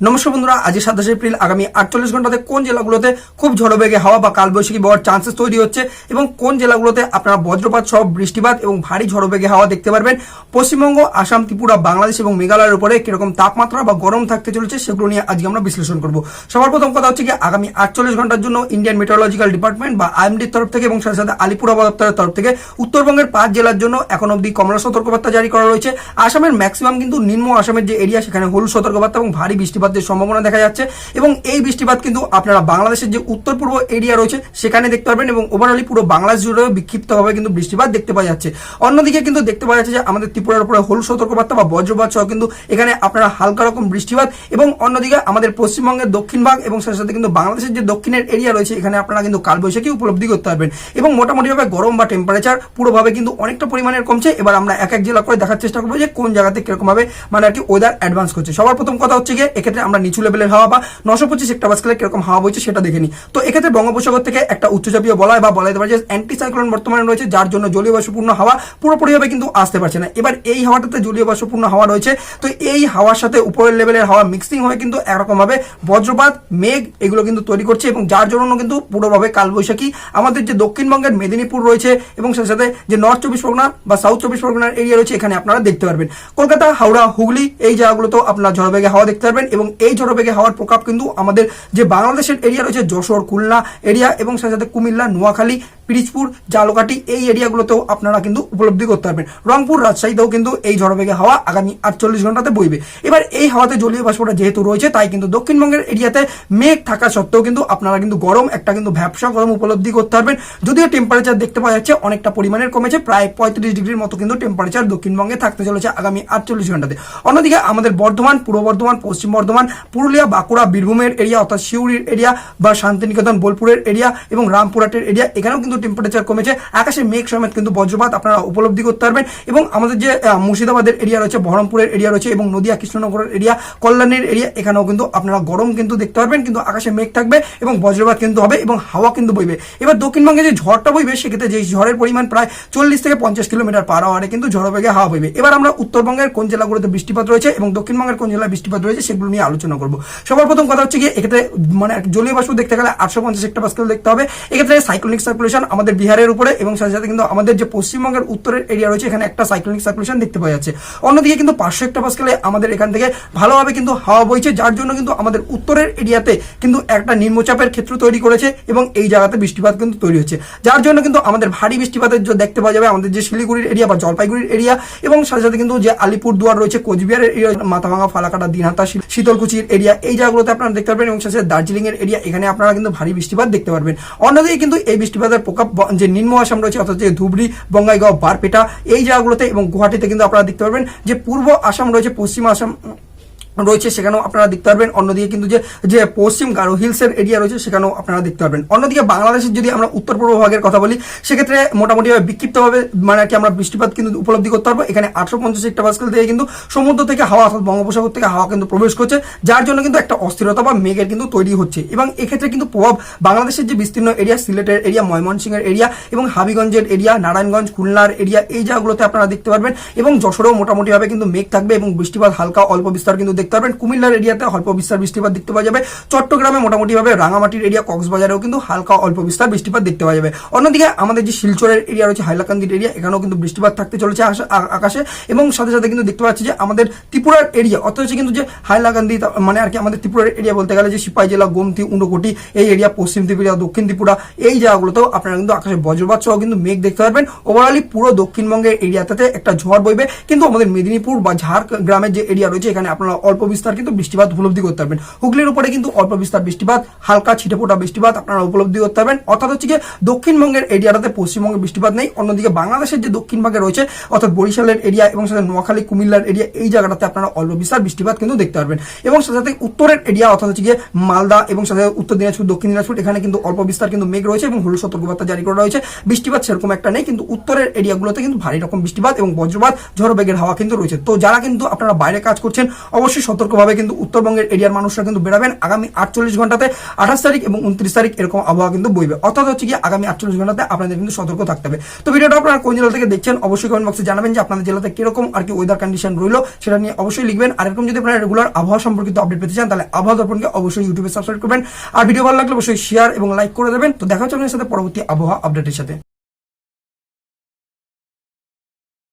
নমস্কার বন্ধুরা, আজ 27 এপ্রিল আগামী 48 ঘন্টাতে কোন জেলাগুলোতে খুব ঝড়ো বেগে হাওয়া বা কালবৈশাখী বওয়ার চান্সেস তৈরি হচ্ছে এবং কোন জেলাগুলোতে আপনারা বজ্রপাত সহ বৃষ্টিপাত এবং ভারী ঝড়ো বেগে হাওয়া দেখতে পারবেন। পশ্চিমবঙ্গ, আসাম, ত্রিপুরা, বাংলাদেশ এবং মেঘালয়ের উপরে কিরকম তাপমাত্রা বা গরম থাকতে চলেছে সেগুলো নিয়ে আজকে আমরা বিশ্লেষণ করব। সবার প্রথম কথা হচ্ছে কি, আগামী 48 ঘন্টার জন্য ইন্ডিয়ান মেট্রোলজিক্যাল ডিপার্টমেন্ট বা আইএমডির তরফ থেকে এবং সাথে সাথে আলিপুর আবহাওয়া দপ্তরের তরফ থেকে উত্তরবঙ্গের 5 জেলার জন্য এখন অবধি কমলা সতর্কবার্তা জারি করা রয়েছে। আসামের ম্যাক্সিমাম কিন্তু নিম্ন আসামের যে এরিয়া সেখানে হলুদ সতর্কবার্তা এবং ভারী বৃষ্টিপাতের সম্ভাবনা দেখা যাচ্ছে এবং এই বৃষ্টিপাত কিন্তু আপনারা বাংলাদেশের যে উত্তর পূর্ব এরিয়া রয়েছে সেখানে দেখতে পারবেন এবং ওভারঅলি পুরো বাংলাদেশ জুড়ে বিক্ষিপ্তভাবে কিন্তু বৃষ্টিপাত দেখতে পাওয়া যাচ্ছে। অন্যদিকে কিন্তু দেখতে পাওয়া যাচ্ছে যে আমাদের ত্রিপুরার উপরে হলুদ সতর্কবার্তা বা বজ্রপাত সহ কিন্তু এখানে আপনারা হালকা রকম বৃষ্টিপাত এবং অন্যদিকে আমাদের পশ্চিমবঙ্গের দক্ষিণ ভাগ এবং সাথে সাথে কিন্তু বাংলাদেশের যে দক্ষিণের এরিয়া রয়েছে এখানে আপনারা কিন্তু কালবৈশাখী উপলব্ধি করতে পারবেন এবং মোটামুটিভাবে গরম বা টেম্পারেচার পুরোভাবে কিন্তু অনেকটা পরিমাণের কমছে। এবার আমরা এক এক জেলা করে দেখার চেষ্টা করবো যে কোন জায়গাতে কিরকম ভাবে মানে আর কি ওয়েদার অ্যাডভান্স করছে। সবার প্রথম কথা হচ্ছে গিয়ে এক্ষেত্রে আমরা নিচু লেভেলের হাওয়া বা 925 হেক্টোপাস্কেলে কিরকম হাওয়া বইছে সেটা দেখে নিই। তো এক্ষেত্রে বঙ্গোপসাগর থেকে একটা উচ্চচাপীয় বলয় বা বলা যেতে পারে যে অ্যান্টি সাইক্লোন বর্তমানে রয়েছে, যার জন্য জলীয় বাষ্পপূর্ণ হাওয়া পুরোপুরিভাবে কিন্তু আসতে পারছে না। এবার এই হাওয়াটাতে জলীয় বাষ্পপূর্ণ হাওয়া রয়েছে, তো এই হাওয়ার সাথে উপরের লেভেলের হাওয়া মিক্সিং হয়ে কিন্তু একরকম ভাবে বজ্রপাত, মেঘ এগুলো কিন্তু তৈরি করছে এবং যার জন্য কিন্তু পুরোভাবে কালবৈশাখী আমাদের যে দক্ষিণবঙ্গের মেদিনীপুর রয়েছে এবং সাথে সাথে যে নর্থ 24 পরগনা বা সাউথ 24 পরগনার এরিয়া রয়েছে এখানে আপনারা দেখতে পারবেন। কলকাতা, হাওড়া, হুগলি এই জায়গাগুলোতেও আপনারা ঝড়ো বেগে হাওয়া দেখতে পারবেন এবং এই ঝড়ো বেগে হাওয়ার প্রভাব কিন্তু আমাদের যে বাংলাদেশের এরিয়া রয়েছে যশোর, খুলনা এরিয়া এবং সাথে সাথে কুমিল্লা, নোয়াখালী, পিরিজপুর, জালকাঠি এই এরিয়াগুলোতেও আপনারা কিন্তু উপলব্ধি করতে পারবেন। রংপুর, রাজশাহীতেও কিন্তু এই ঝড়ো বেগে হাওয়া আগামী 48 ঘন্টাতে বইবে। এবার এই হাওয়াতে জলীয় বাষ্পটা যেহেতু রয়েছে তাই কিন্তু দক্ষিণবঙ্গের এরিয়াতে মেঘ থাকা সত্ত্বেও কিন্তু আপনারা কিন্তু গরম একটা কিন্তু ভ্যাপসা গরম উপলব্ধি করতে পারবেন। যদিও টেম্পারেচার দেখতে পাওয়া যাচ্ছে অনেকটা পরিমাণের কমেছে, প্রায় 35 ডিগ্রির মতো কিন্তু টেম্পারেচার দক্ষিণবঙ্গে থাকতে চলেছে আগামী 48 ঘন্টাতে। অন্যদিকে আমাদের বর্ধমান, পূর্ব বর্ধমান, পশ্চিম বর্ধমান, পুরুলিয়া, বাঁকুড়া, বীরভূমের এরিয়া অর্থাৎ শিউরির এরিয়া বা শান্তিনিকেতন, বোলপুরের এরিয়া এবং রামপুরহাটের এরিয়া এখানেও কিন্তু টেম্পারেচার কমেছে। আকাশে মেঘ সমেত কিন্তু বজ্রপাত আপনারা উপলব্ধি করতে পারবেন এবং আমাদের যে মুর্শিদাবাদের এরিয়া রয়েছে, বহরমপুরের এরিয়া রয়েছে এবং নদিয়া, কৃষ্ণনগরের এরিয়া, কল্যাণীর এরিয়া এখানেও কিন্তু আপনারা গরম কিন্তু দেখতে পারবেন, কিন্তু আকাশে মেঘ থাকবে এবং বজ্রপাত কিন্তু হবে এবং হাওয়া কিন্তু বইবে। এবার দক্ষিণবঙ্গে যে ঝড়টা বইবে সেক্ষেত্রে যে ঝড়ের পরিমাণ প্রায় 40 থেকে 50 কিলোমিটার পার আওয়ারে কিন্তু ঝড়ো বেগে হাওয়া বইবে। এবার আমরা উত্তরবঙ্গের কোন জেলাগুলোতে বৃষ্টিপাত রয়েছে এবং দক্ষিণবঙ্গের কোন জেলায় বৃষ্টিপাত রয়েছে সেগুলো নিয়ে আলোচনা করবো। সবার প্রথম কথা হচ্ছে গিয়ে এক্ষেত্রে মানে জলীয় বাষ্প দেখতে গেলে 850 হেক্টোপাস্কেল দেখতে হবে। এক্ষেত্রে সাইক্লোনিক সার্কুলেশন আমাদের বিহারের উপরে এবং সাথে সাথে কিন্তু আমাদের যে পশ্চিমবঙ্গের উত্তরের এরিয়া রয়েছে এখানে একটা সাইক্লোনিক সার্কুলেশন দেখতে পাওয়া যাচ্ছে। অন্যদিকে কিন্তু 500 হেক্টোপাস্কেলে আমাদের এখান থেকে ভালোভাবে কিন্তু হাওয়া বইছে, যার জন্য কিন্তু আমাদের উত্তরের এরিয়াতে কিন্তু একটা নিম্নচাপের ক্ষেত্র তৈরি করেছে এবং এই জায়গাতে বৃষ্টিপাত কিন্তু তৈরি হচ্ছে, যার জন্য কিন্তু আমাদের ভারী বৃষ্টিপাতের দেখতে পাওয়া যাবে আমাদের যে শিলিগুড়ির এরিয়া বা জলপাইগুড়ির এরিয়া এবং সাথে সাথে কিন্তু যে আলিপুরদুয়ার রয়েছে, কোচবিহারের এরিয়া, মাথাভাঙা, ফালাকাটা, দিনহাটা, শীতলকুচির এরিয়া এই জায়গাগুলোতে আপনারা দেখতে পারবেন এবং সাথে সাথে দার্জিলিং এর এরিয়া এখানে আপনারা কিন্তু ভারী বৃষ্টিপাত দেখতে পারবেন। অন্যদিকে কিন্তু এই বৃষ্টিপাতের প্রকোপ যে নিম্ন আসাম রয়েছে অর্থাৎ যে ধুবড়ি, বঙ্গাইগাঁও, বারপেটা এই জায়গাগুলোতে এবং গুয়াহাটিতে কিন্তু আপনারা দেখতে পারবেন। যে পূর্ব আসাম রয়েছে, পশ্চিম আসাম রয়েছে সেখানেও আপনারা দেখতে পারবেন। অন্যদিকে কিন্তু যে পশ্চিম গারো হিলসের এরিয়া রয়েছে সেখানেও আপনারা দেখতে পারবেন। অন্যদিকে বাংলাদেশের যদি আমরা উত্তর পূর্ব ভাগের কথা বলি সেক্ষেত্রে মোটামুটিভাবে বিক্ষিপ্তভাবে মানে কি আমরা বৃষ্টিপাত কিন্তু উপলব্ধি করতে পারবো। এখানে 850 হেক্টোপাস্কেল থেকে কিন্তু সমুদ্র থেকে হাওয়া অর্থাৎ বঙ্গোপসাগর থেকে হাওয়া কিন্তু প্রবেশ করছে, যার জন্য কিন্তু একটা অস্থিরতা বা মেঘের কিন্তু তৈরি হচ্ছে এবং এক্ষেত্রে কিন্তু প্রভাব বাংলাদেশের যে বিস্তীর্ণ এরিয়া, সিলেটের এরিয়া, ময়মনসিংহের এরিয়া এবং হাবিগঞ্জের এরিয়া, নারায়ণগঞ্জ, খুলনার এরিয়া এই জায়গাগুলোতে আপনারা দেখতে পারবেন এবং যশোরেও মোটামুটিভাবে কিন্তু মেঘ থাকবে এবং বৃষ্টিপাত হালকা অল্প বিস্তার কিন্তু দেখতে পারবেন। কুমিল্লার এরিয়াতে অল্প বিস্তার বৃষ্টিপাত দেখতে পাওয়া যাবে। চট্টগ্রামে মোটামুটিভাবে রাঙামাটির এরিয়া, কক্সবাজারেও কিন্তু হালকা অল্প বিস্তার বৃষ্টিপাত দেখতে পাওয়া যাবে। অন্যদিকে আমাদের যে শিলচরের এরিয়া রয়েছে, হাইলাকান্দির এরিয়া এখানেও কিন্তু বৃষ্টিপাত থাকতে চলেছে আকাশে এবং সাথে সাথে কিন্তু দেখতে পাচ্ছি যে আমাদের ত্রিপুরার এরিয়া অর্থাৎ হচ্ছে কিন্তু যে হাইলাকান্দি মানে আর কি আমাদের ত্রিপুরার এরিয়া বলতে গেলে যে সিপাহী জেলা, গোমতি, উনকোটি এই এরিয়া, পশ্চিম ত্রিপুরা, দক্ষিণ ত্রিপুরা এই জায়গাগুলোতেও আপনারা কিন্তু আকাশে বজ্রপাত সহ কিন্তু মেঘ দেখতে পারবেন। ওভারঅলি পুরো দক্ষিণবঙ্গের এরিয়াতে একটা ঝড় বইবে, কিন্তু আমাদের মেদিনীপুর বা ঝাড়গ্রামের যে এরিয়া রয়েছে এখানে আপনারা অল্প বিস্তার কিন্তু বৃষ্টিপাত উপলব্ধি করতে পারবেন। হুগলির উপরে কিন্তু অল্প বিস্তার বৃষ্টিপাত, হালকা ছিটেফোঁটা বৃষ্টিপাত আপনারা উপলব্ধি করতে পারবেন। অর্থাৎ হচ্ছে গিয়ে দক্ষিণবঙ্গের এরিয়াটাতে পশ্চিমবঙ্গের বৃষ্টিপাত নেই। অন্যদিকে বাংলাদেশের যে দক্ষিণ ভাগে রয়েছে অর্থাৎ বরিশালের এরিয়া এবং সাথে নোয়াখালী, কুমিল্লার এরিয়া এই জায়গাটাতে আপনারা অল্প বিস্তার বৃষ্টিপাত কিন্তু দেখতে পারবেন এবং সাথে সাথে উত্তরের এরিয়া অর্থাৎ হচ্ছে গিয়ে মালদা এবং সাথে উত্তর দিনাজপুর, দক্ষিণ দিনাজপুর এখানে কিন্তু অল্প বিস্তার কিন্তু মেঘ রয়েছে এবং হলুদ সতর্কবার্তা জারি করা রয়েছে। বৃষ্টিপাত সেরকম একটা নেই, কিন্তু উত্তরের এরিয়াগুলোতে কিন্তু ভারী রকম বৃষ্টিপাত এবং বজ্রপাত, ঝড়ো বেগের হাওয়া কিন্তু রয়েছে। তো যারা কিন্তু আপনারা বাইরে কাজ করছেন অবশ্যই অবশ্যই সতর্কভাবে কিন্তু উত্তরবঙ্গের এরিয়ার মানুষরা কিন্তু বেরাবেন। আগামী 48 ঘন্টাতে 28 তারিখ এবং 29 তারিখ এরকম আবহাওয়া কিন্তু বইবে, অর্থাৎ হচ্ছে কি আগামী 48 ঘন্টাতে আপনাদের কিন্তু সতর্ক থাকতে হবে। তো ভিডিওটা আপনারা কোন জেলা থেকে দেখছেন অবশ্যই কমেন্ট বক্সে জানাবেন যে আপনাদের জেলাতে কিরকম আর কি ওয়েদার কন্ডিশন রইলো, সেটা নিয়ে অবশ্যই লিখবেন। আর এরকম যদি আপনারা রেগুলার আবহাওয়া সম্পর্কিত আপডেট পেতে চান তাহলে আবহাওয়া দর্পণকে অবশ্যই ইউটিউবে সাবস্ক্রাইব করবেন। আর ভিডিও ভালো লাগলে অবশ্যই শেয়ার এবং লাইক করে দেবেন। তো দেখা হচ্ছে আপনাদের সাথে পরবর্তী আবহাওয়া আপডেটের সাথে।